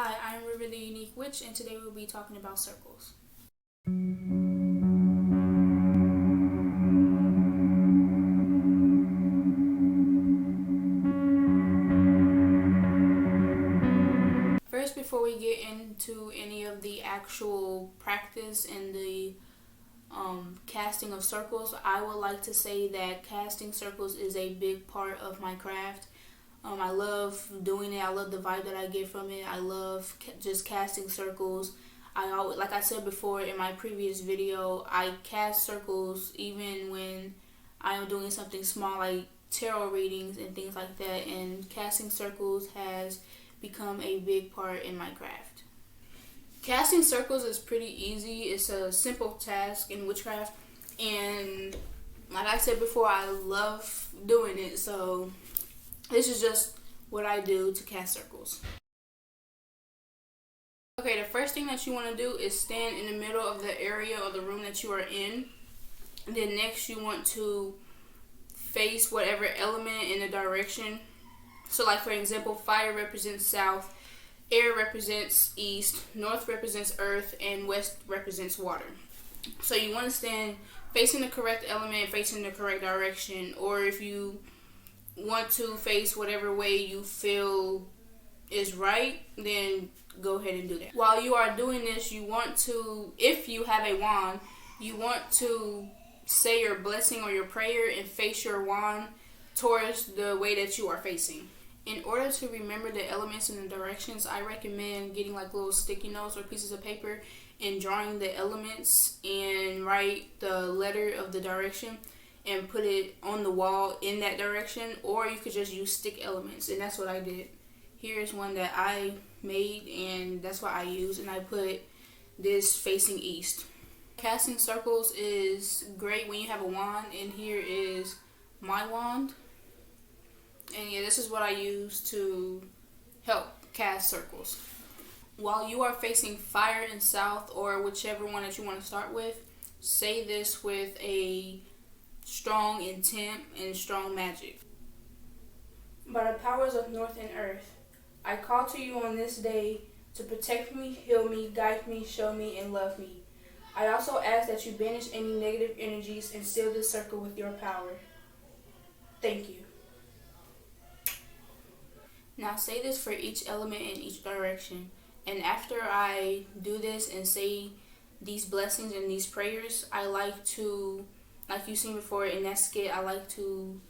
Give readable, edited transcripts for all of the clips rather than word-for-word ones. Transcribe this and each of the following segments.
Hi, I'm River the Unique Witch, and today we'll be talking about circles. First, before we get into any of the actual practice and the casting of circles, I would like to say that casting circles is a big part of my craft. I love doing it. I love the vibe that I get from it. I love just casting circles. I always, like I said before in my previous video, I cast circles even when I am doing something small like tarot readings and things like that. And casting circles has become a big part in my craft. Casting circles is pretty easy. It's a simple task in witchcraft, and like I said before, I love doing it. So this is just what I do to cast circles. Okay, the first thing that you want to do is stand in the middle of the area or the room that you are in. And then next you want to face whatever element in the direction. So like for example, fire represents south, air represents east, north represents earth, and west represents water. So you want to stand facing the correct element, facing the correct direction, or if you want to face whatever way you feel is right, then go ahead and do that. While you are doing this, you want to, if you have a wand, you want to say your blessing or your prayer and face your wand towards the way that you are facing. In order to remember the elements and the directions, I recommend getting like little sticky notes or pieces of paper and drawing the elements and write the letter of the direction and put it on the wall in that direction, or you could just use stick elements, and that's what I did. Here's one that I made, and that's what I use, and I put this facing east. Casting circles is great when you have a wand, and here is my wand. And yeah, this is what I use to help cast circles. While you are facing fire and south, or whichever one that you want to start with, say this with a strong intent and strong magic. By the powers of north and earth, I call to you on this day to protect me, heal me, guide me, show me, and love me. I also ask that you banish any negative energies and seal this circle with your power. Thank you. Now say this for each element in each direction. And after I do this and say these blessings and these prayers, I like to, like you've seen before in that skit, I like to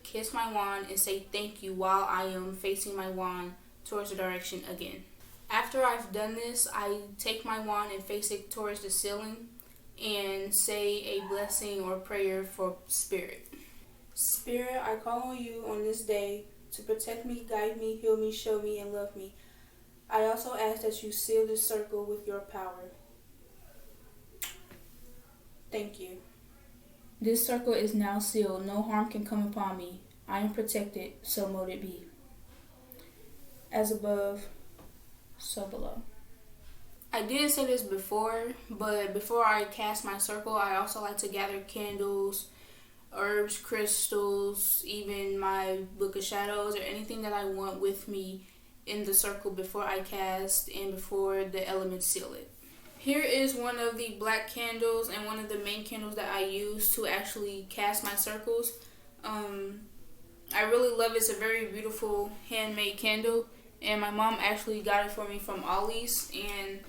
kiss my wand and say thank you while I am facing my wand towards the direction again. After I've done this, I take my wand and face it towards the ceiling and say a blessing or prayer for spirit. Spirit, I call on you on this day to protect me, guide me, heal me, show me, and love me. I also ask that you seal this circle with your power. Thank you. This circle is now sealed. No harm can come upon me. I am protected, so mote it be. As above, so below. I didn't say this before, but before I cast my circle, I also like to gather candles, herbs, crystals, even my book of shadows, or anything that I want with me in the circle before I cast and before the elements seal it. Here is one of the black candles and one of the main candles that I use to actually cast my circles. I really love it. It's a very beautiful handmade candle, and my mom actually got it for me from Ollie's. And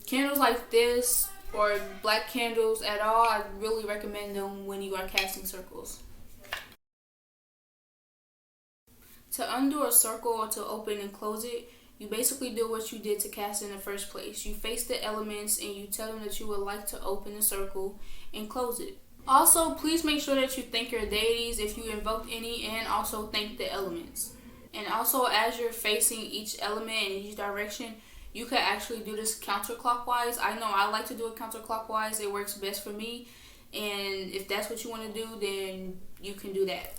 candles like this, or black candles at all, I really recommend them when you are casting circles. To undo a circle or to open and close it, you basically do what you did to cast in the first place. You face the elements and you tell them that you would like to open the circle and close it. Also, please make sure that you thank your deities if you invoked any, and also thank the elements. And also, as you're facing each element in each direction, you could actually do this counterclockwise. I know I like to do it counterclockwise. It works best for me. And if that's what you want to do, then you can do that.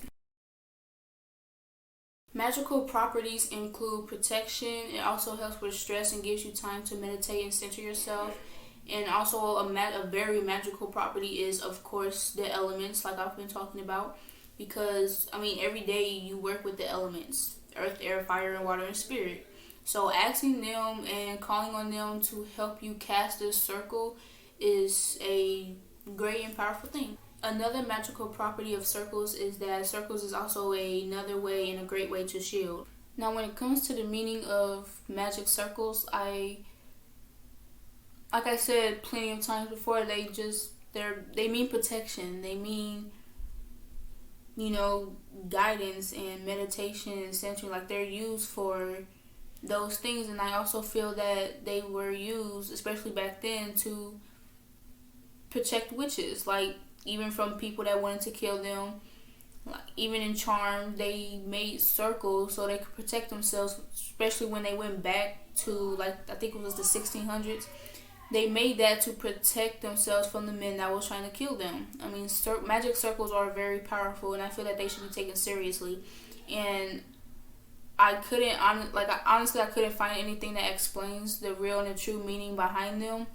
Magical properties include protection. It also helps with stress and gives you time to meditate and center yourself. And also a very magical property is, of course, the elements, like I've been talking about. Because, I mean, every day you work with the elements. Earth, air, fire, and water, and spirit. So asking them and calling on them to help you cast this circle is a great and powerful thing. Another magical property of circles is that circles is also another way and a great way to shield. Now, when it comes to the meaning of magic circles, like I said plenty of times before, they mean protection. They mean, guidance and meditation and centering. Like, they're used for those things, and I also feel that they were used, especially back then, to protect witches. Like, even from people that wanted to kill them. Like, even in charm, they made circles so they could protect themselves, especially when they went back to, like, I think it was the 1600s. They made that to protect themselves from the men that was trying to kill them. I mean, magic circles are very powerful, and I feel that they should be taken seriously. And I honestly couldn't find anything that explains the real and the true meaning behind them.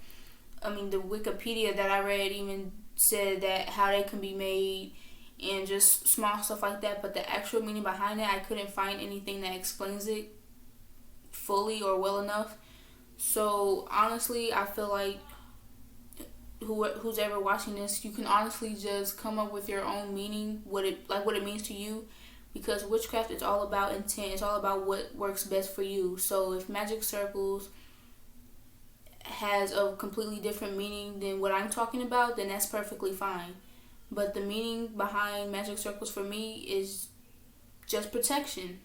I mean, the Wikipedia that I read even said that how they can be made and just small stuff like that, but the actual meaning behind it, I couldn't find anything that explains it fully or well enough. So honestly, I feel like who's ever watching this, you can honestly just come up with your own meaning, what it means to you, because witchcraft is all about intent. It's all about what works best for you. So if magic circles has a completely different meaning than what I'm talking about, then that's perfectly fine. But the meaning behind magic circles for me is just protection.